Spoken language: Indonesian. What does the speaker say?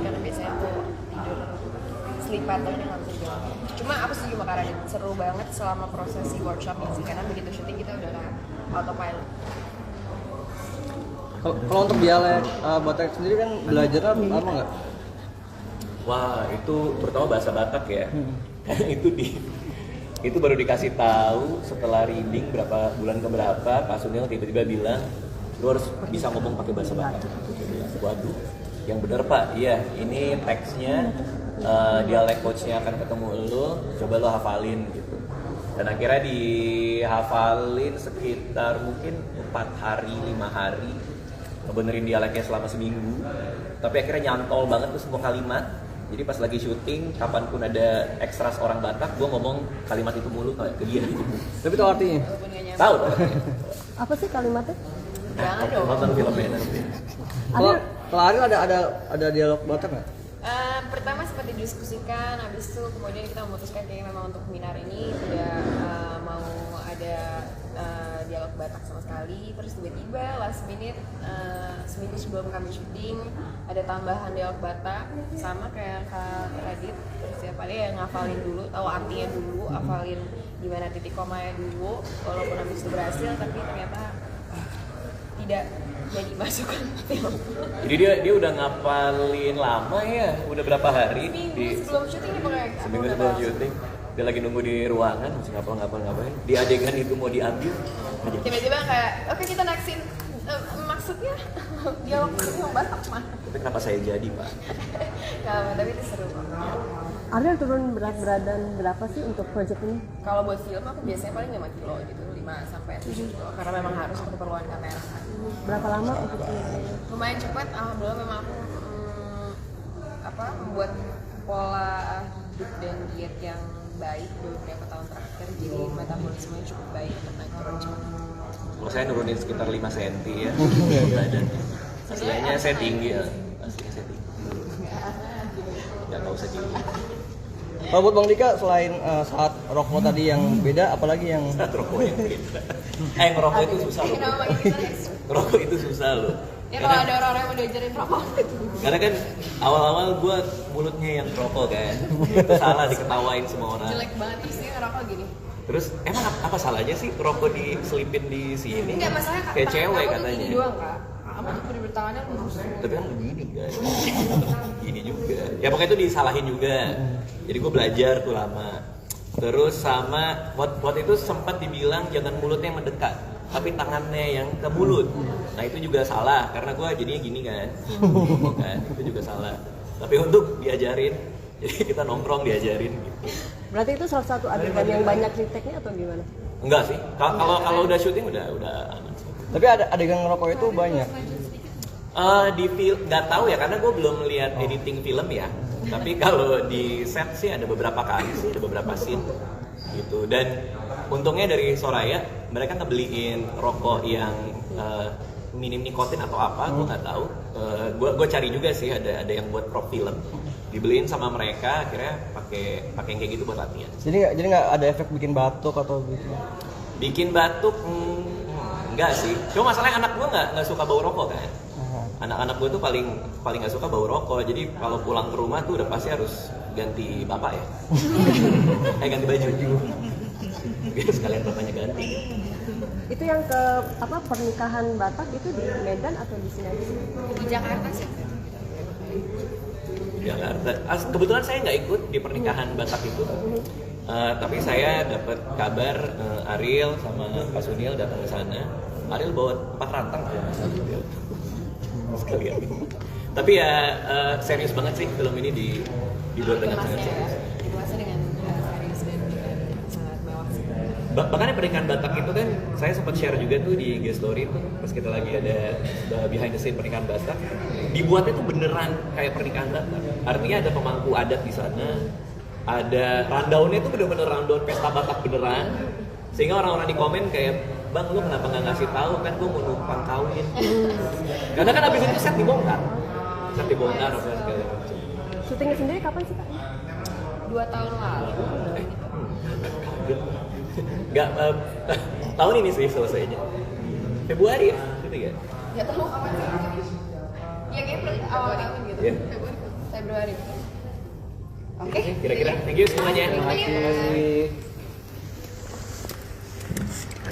karena biasanya aku tidur sleep pattern yang nggak bisa dijalan. Cuma aku setuju sama Kak Radit, seru banget selama prosesi workshopnya sih, karena begitu syuting kita udah autopilot. Kalau untuk dialek Batak sendiri kan belajarnya lama nggak? Wah, itu terutama bahasa Batak ya. Itu baru dikasih tahu setelah reading berapa bulan keberapa, Pak Sunil tiba-tiba bilang lu harus bisa ngomong pakai bahasa Batak. Waduh, yang benar Pak, iya ini teksnya dialek coachnya akan ketemu lu, coba lu hafalin gitu. Dan akhirnya dihafalin sekitar mungkin 4 hari, 5 hari, ngebenerin dialeknya selama seminggu. Tapi akhirnya nyantol banget tuh semua kalimat. Jadi pas lagi syuting, kapanpun ada ekstras orang Batak, gue ngomong kalimat itu mulu kayak ke dia. Tapi tahu artinya? Tahu. Apa sih kalimatnya? Jangan dong. Nonton filmnya nanti. Kalau Ariel ada dialog Batak nggak? Pertama sempat didiskusikan, habis itu kemudian kita memutuskan kayaknya memang untuk seminar ini tidak mau ada dialog Batak sama sekali. Terus tiba-tiba last minute seminggu sebelum kami syuting ada tambahan dialog Batak sama kayak Kak Radit. Terus ya pada yang ngafalin dulu, tahu artinya dulu, hafalin gimana titik komanya dulu. Walaupun habis itu berhasil, tapi ternyata tidak jadi masukan film. Jadi dia udah ngapalin lama ya, udah berapa hari? Seminggu sebelum syuting nih pokoknya. Seminggu sebelum syuting, dia lagi nunggu di ruangan, masih ngapal-ngapain. Di adegan itu mau diambil. Tiba-tiba kayak, oke kita next scene. Maksudnya dialog yang Batak mah. Tapi kenapa saya jadi Pak? Nah, tapi itu seru banget. Ariel turun berat badan berapa sih untuk project ini? Kalau buat film aku biasanya paling 5 kilo gitu, 5 sampai 7 kilo. Karena memang harus untuk keperluan kamera kan. Berapa lama untuk ini? Lumayan cepat, alhamdulillah memang aku membuat pola hidup dan diet yang baik beberapa tahun terakhir. Jadi metabolismenya cukup baik untuk naik turun cepat. Kalau saya nurunin sekitar 5 cm ya badan. Aslinya saya tinggi ya. Aslinya saya tinggi. Nggak usah tinggi. Kalau buat Bang Dika, selain saat rokok tadi yang beda, apalagi yang Saat rokok yang beda. Ngerokok itu susah loh. Kenapa kita next? Rokok itu susah loh. Ya kalau ada orang-orang yang mau diajarin rokok Karena kan awal-awal gue mulutnya yang rokok kan. Itu salah diketawain semua orang. jelek banget, terus dia ngerokok gini. Terus emang apa salahnya sih rokok diselipin di sini? Enggak, masalahnya Kayak tangan cewek kamu tuh katanya. gini doang Kak. Kamu tuh bener-bener tangannya lurus. Tapi kan begini kan. Gini juga. Ya pokoknya itu disalahin juga. Jadi gue belajar tuh lama. Terus sama waktu itu sempat dibilang jangan mulutnya yang mendekat, tapi tangannya yang ke mulut. Nah itu juga salah karena gue jadinya gini kan. Kan itu juga salah. Tapi untuk diajarin, jadi kita nongkrong diajarin gitu. Berarti itu salah satu adegan yang banyak kritiknya atau gimana? Enggak sih. Kalau udah syuting udah aman sih. tapi ada adegan ngerokok itu banyak. Di film nggak tahu ya karena gue belum lihat editing film ya. Tapi kalau di set sih ada beberapa kali sih, ada beberapa scene gitu. Dan untungnya dari Soraya mereka ngebeliin rokok yang minim nikotin atau apa, gue nggak tahu. Gue cari juga sih ada yang buat prop film. Dibeliin sama mereka, akhirnya pakai yang kayak gitu buat latihan. Jadi nggak ada efek bikin batuk atau gitu. Bikin batuk enggak sih. Cuma masalahnya anak gue nggak suka bau rokok kan. Anak-anak gue tuh paling nggak suka bau rokok. Jadi kalau pulang ke rumah tuh udah pasti harus ganti bapak ya. Ganti baju. Biar sekalian bapaknya ganti. Itu yang ke pernikahan Batak itu di Medan atau di sini aja? Di Jakarta sih. Jakarta. Kebetulan saya nggak ikut di pernikahan Batak itu. Tapi saya dapat kabar Ariel sama Pak Sunil datang ke sana. Ariel bawa 4 rantang sekalian. Tapi ya serius banget sih film ini dibuat dengan sangat serius. Dikemasnya dengan serius dan sangat mewah sih. Bahkan pernikahan Batak itu kan saya sempat share juga tuh di IG story tuh pas kita lagi ada behind the scene pernikahan Batak. Dibuatnya tuh beneran kayak pernikahan Batak. Artinya ada pemangku adat di sana. Ada rundownnya tuh bener-bener rundown pesta Batak beneran. Sehingga orang-orang di komen kayak, "Bang, lu kenapa nggak ngasih tahu kan gue mau numpang kawin?" Karena kan abis itu set dibongkar apa segala macam. Syutingnya sendiri kapan sih Kak? 2 tahun lalu. Kaget. Nggak, tahun ini sih selesainya. Februari ya? Gitu ya? Nggak tahu kapan sih. Ya kayak awal tahun gitu. Iya. Februari. Februari. Oke. Kira-kira thank you semuanya. Terima kasih.